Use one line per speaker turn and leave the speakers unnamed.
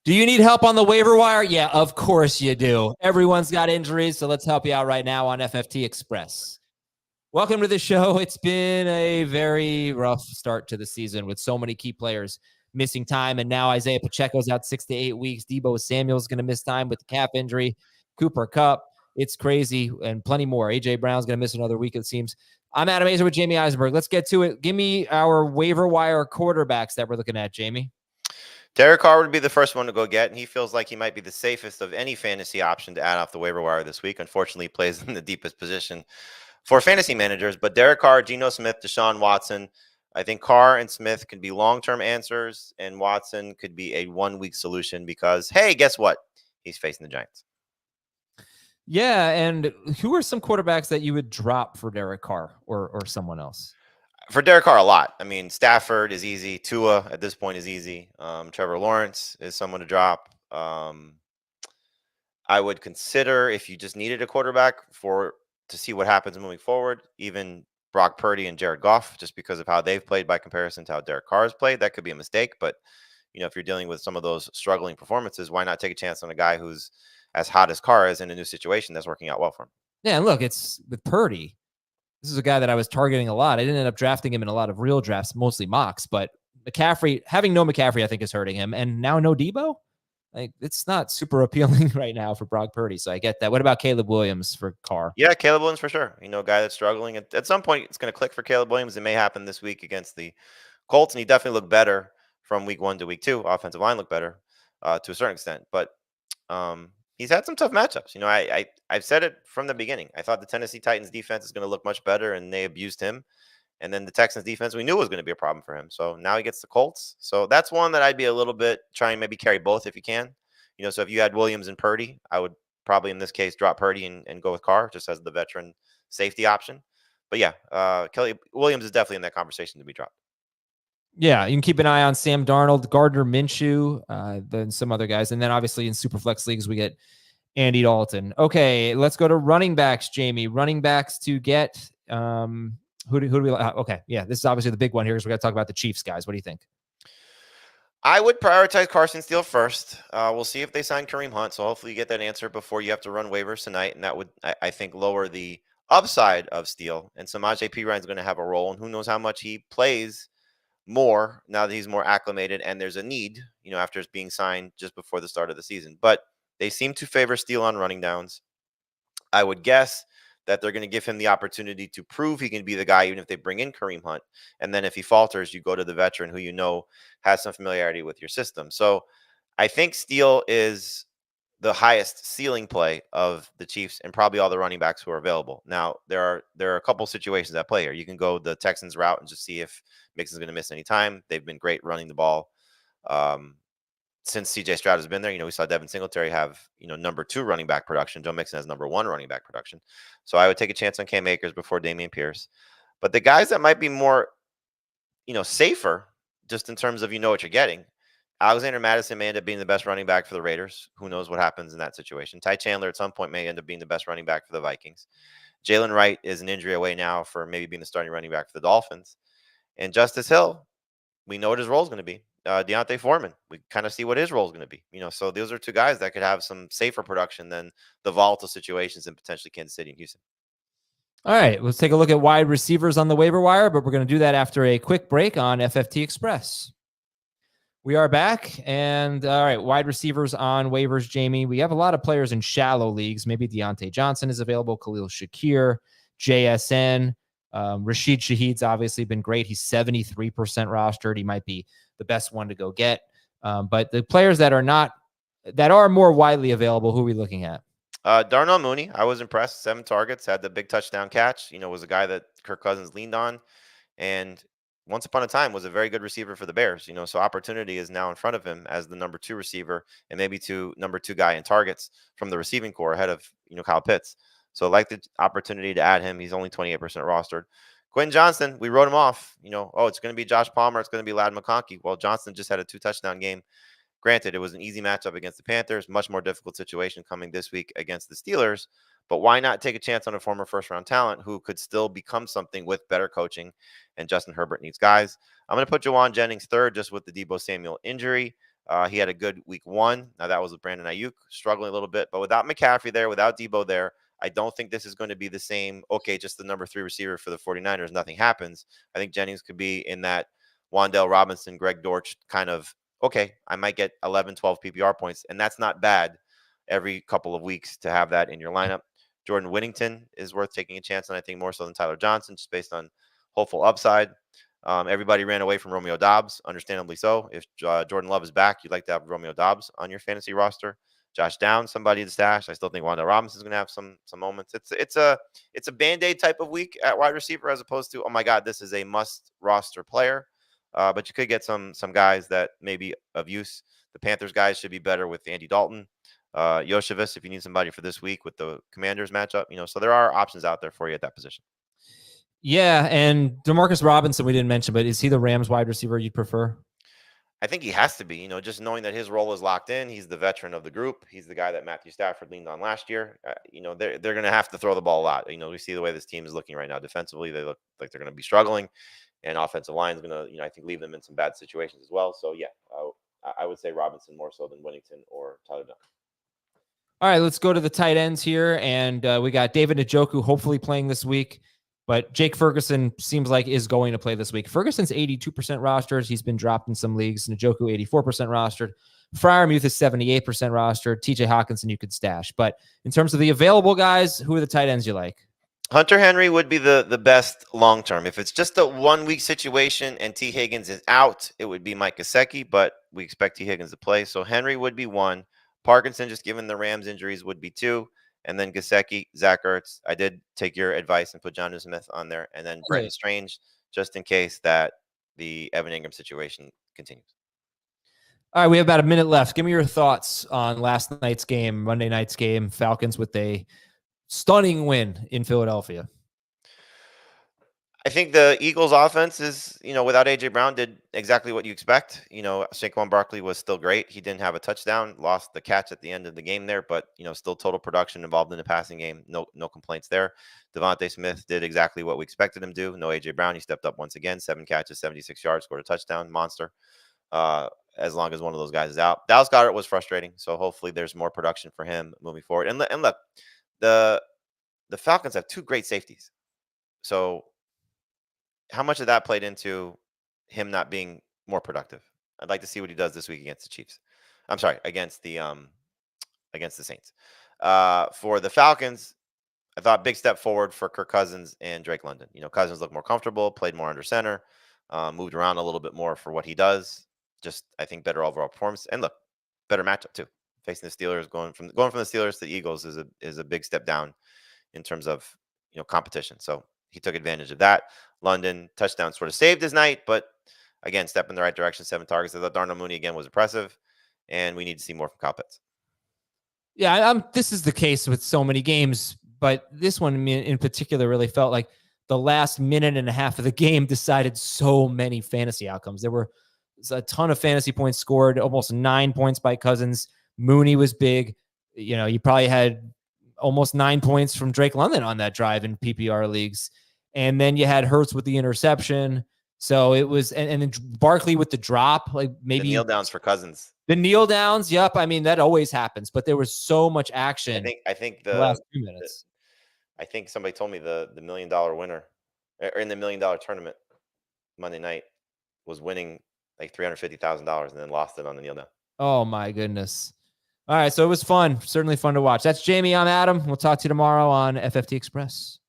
Do you need help on the waiver wire? Yeah, of course you do. Everyone's got injuries, so let's help you out right now on FFT Express. Welcome to the show. It's been a very rough start to the season with so many key players missing time, and now Isiah Pacheco's out 6 to 8 weeks. Deebo Samuel's going to miss time with the calf injury. Kupp. It's crazy, and plenty more. A.J. Brown's going to miss another week, it seems. I'm Adam Azer with Jamie Eisenberg. Let's get to it. Give me our waiver wire quarterbacks that we're looking at, Jamie.
Derek Carr would be the first one to go get, and he feels like he might be the safest of any fantasy option to add off the waiver wire this week. Unfortunately, he plays in the deepest position for fantasy managers. But Derek Carr, Geno Smith, Deshaun Watson, I think Carr and Smith could be long-term answers, and Watson could be a one-week solution because, hey, guess what? He's facing the Giants.
Yeah, and who are some quarterbacks that you would drop for Derek Carr or someone else?
For Derek Carr, a lot. I mean, Stafford is easy. Tua at this point is easy. Trevor Lawrence is someone to drop. I would consider, if you just needed a quarterback to see what happens moving forward, even Brock Purdy and Jared Goff, just because of how they've played by comparison to how Derek Carr has played. That could be a mistake, but if you're dealing with some of those struggling performances, why not take a chance on a guy who's as hot as Carr is in a new situation that's working out well for him?
Yeah, and look, it's with Purdy. This is a guy that I was targeting a lot. I didn't end up drafting him in a lot of real drafts, mostly mocks, but McCaffrey, having no McCaffrey, I think is hurting him. And now no Deebo? It's not super appealing right now for Brock Purdy. So I get that. What about Caleb Williams for Carr?
Yeah, Caleb Williams for sure. A guy that's struggling. At some point, it's going to click for Caleb Williams. It may happen this week against the Colts, and he definitely looked better from week 1 to week 2. Offensive line looked better to a certain extent. But he's had some tough matchups. I've said it from the beginning. I thought the Tennessee Titans defense is going to look much better, and they abused him. And then the Texans defense, we knew was going to be a problem for him. So now he gets the Colts. So that's one that I'd be a little bit trying maybe carry both if you can. So if you had Williams and Purdy, I would probably in this case drop Purdy and go with Carr just as the veteran safety option. But yeah, Kelly Williams is definitely in that conversation to be dropped.
Yeah, you can keep an eye on Sam Darnold, Gardner Minshew, then some other guys. And then obviously in Superflex leagues, we get Andy Dalton. Okay, let's go to running backs, Jamie. Running backs to get who do we like? Okay, yeah, this is obviously the big one here because we got to talk about the Chiefs guys. What do you think?
I would prioritize Carson Steele first. We'll see if they sign Kareem Hunt. So hopefully you get that answer before you have to run waivers tonight. And that would, I think, lower the upside of Steele. And Samaje Perine is going to have a role. And who knows how much he plays more now that he's more acclimated and there's a need, after being signed just before the start of the season. But they seem to favor Steele on running downs. I would guess that they're going to give him the opportunity to prove he can be the guy, even if they bring in Kareem Hunt. And then if he falters, you go to the veteran who has some familiarity with your system. So I think Steele is the highest ceiling play of the Chiefs and probably all the running backs who are available. Now, there are a couple situations at play here. You can go the Texans route and just see if Mixon's going to miss any time. They've been great running the ball. Since CJ Stroud has been there, we saw Devin Singletary have, number 2 running back production. Joe Mixon has number 1 running back production. So I would take a chance on Cam Akers before Dameon Pierce. But the guys that might be more, safer, just in terms of what you're getting, Alexander Mattison may end up being the best running back for the Raiders. Who knows what happens in that situation? Ty Chandler at some point may end up being the best running back for the Vikings. Jalen Wright is an injury away now for maybe being the starting running back for the Dolphins. And Justice Hill, we know what his role is going to be. Deontay Foreman, we kind of see what his role is going to be. So those are 2 guys that could have some safer production than the volatile situations in potentially Kansas City and Houston.
All right, let's take a look at wide receivers on the waiver wire, but we're going to do that after a quick break on FFT Express. We are back, and all right, wide receivers on waivers, Jamie. We have a lot of players in shallow leagues. Maybe Deontay Johnson is available, Khalil Shakir, JSN. Rashid Shaheed's obviously been great. He's 73% rostered. He might be the best one to go get. But the players that are more widely available, who are we looking at?
Darnell Mooney, I was impressed. 7 targets, had the big touchdown catch. Was a guy that Kirk Cousins leaned on. And once upon a time was a very good receiver for the Bears. So opportunity is now in front of him as the number 2 receiver and maybe number 2 guy in targets from the receiving core ahead of, Kyle Pitts. So I like the opportunity to add him. He's only 28% rostered. Quentin Johnston, we wrote him off. It's going to be Josh Palmer. It's going to be Ladd McConkey. Well, Johnston just had a 2-touchdown game. Granted, it was an easy matchup against the Panthers. Much more difficult situation coming this week against the Steelers. But why not take a chance on a former first-round talent who could still become something with better coaching? And Justin Herbert needs guys. I'm going to put Jawan Jennings third just with the Deebo Samuel injury. He had a good week 1. Now that was with Brandon Ayuk struggling a little bit, but without McCaffrey there, without Deebo there, I don't think this is going to be the same. Okay, just the number 3 receiver for the 49ers. Nothing happens. I think Jennings could be in that Wan'Dale Robinson, Greg Dortch kind of, okay, I might get 11, 12 PPR points, and that's not bad every couple of weeks to have that in your lineup. Jordan Whittington is worth taking a chance on, I think, more so than Tyler Johnson, just based on hopeful upside. Everybody ran away from Romeo Doubs, understandably so. If Jordan Love is back, you'd like to have Romeo Doubs on your fantasy roster. Josh Downs, somebody to stash. I still think Wan'Dale Robinson is going to have some moments. It's a Band-Aid type of week at wide receiver, as opposed to, oh my God, this is a must roster player. But you could get some guys that may be of use. The Panthers guys should be better with Andy Dalton. Yoshevich, if you need somebody for this week with the Commanders matchup, so there are options out there for you at that position.
Yeah, and Demarcus Robinson we didn't mention, but is he the Rams wide receiver you'd prefer?
I think he has to be, just knowing that his role is locked in. He's the veteran of the group. He's the guy that Matthew Stafford leaned on last year. They're going to have to throw the ball a lot. We see the way this team is looking right now defensively. They look like they're going to be struggling, and offensive line is going to, I think, leave them in some bad situations as well. So, yeah, I would say Robinson more so than Whittington or Tyler Duncan.
All right, let's go to the tight ends here, and we got David Njoku hopefully playing this week. But Jake Ferguson seems like is going to play this week. Ferguson's 82% rosters. He's been dropped in some leagues. Njoku 84% rostered. Freiermuth is 78% rostered. TJ Hawkinson you could stash. But in terms of the available guys, who are the tight ends you like?
Hunter Henry would be the best long term. If it's just a 1 week situation and T. Higgins is out, it would be Mike Gesicki, but we expect T. Higgins to play. So Henry would be 1. Parkinson, just given the Rams injuries, would be 2. And then Gesicki, Zach Ertz. I did take your advice and put Jonnu Smith on there. And then Brenton Strange, just in case that the Evan Ingram situation continues.
All right, we have about a minute left. Give me your thoughts on last night's game, Monday night's game, Falcons with a stunning win in Philadelphia.
I think the Eagles offense is, without A.J. Brown, did exactly what you expect. Saquon Barkley was still great. He didn't have a touchdown, lost the catch at the end of the game there, but, still total production involved in the passing game. No complaints there. Devontae Smith did exactly what we expected him to do. No A.J. Brown. He stepped up once again, 7 catches, 76 yards, scored a touchdown. Monster. As long as one of those guys is out. Dallas Goedert was frustrating, so hopefully there's more production for him moving forward. And look, the Falcons have 2 great safeties. So how much of that played into him not being more productive? I'd like to see what he does this week against the Chiefs. I'm sorry, against the Saints. For the Falcons, I thought big step forward for Kirk Cousins and Drake London. Cousins looked more comfortable, played more under center, moved around a little bit more for what he does. Just, I think, better overall performance. And look, better matchup too. Facing the Steelers, going from the Steelers to the Eagles is a big step down in terms of competition. So he took advantage of that. London touchdown sort of saved his night, but again, step in the right direction. 7 targets. I thought Darnell Mooney again was impressive, and we need to see more from Kyle Pitts.
Yeah, this is the case with so many games, but this one in particular really felt like the last minute and a half of the game decided so many fantasy outcomes. There were a ton of fantasy points scored, almost 9 points by Cousins. Mooney was big. You probably had almost 9 points from Drake London on that drive in PPR leagues. And then you had Hurts with the interception. So it was, and then Barkley with the drop, like maybe
the kneel downs for Cousins.
The kneel downs. Yep. I mean, that always happens, but there was so much action.
I think the
last 2 minutes.
I think somebody told me the $1 million winner or in the $1 million tournament Monday night was winning like $350,000 and then lost it on the kneel down.
Oh my goodness. All right. So it was fun. Certainly fun to watch. That's Jamie. I'm Adam. We'll talk to you tomorrow on FFT Express.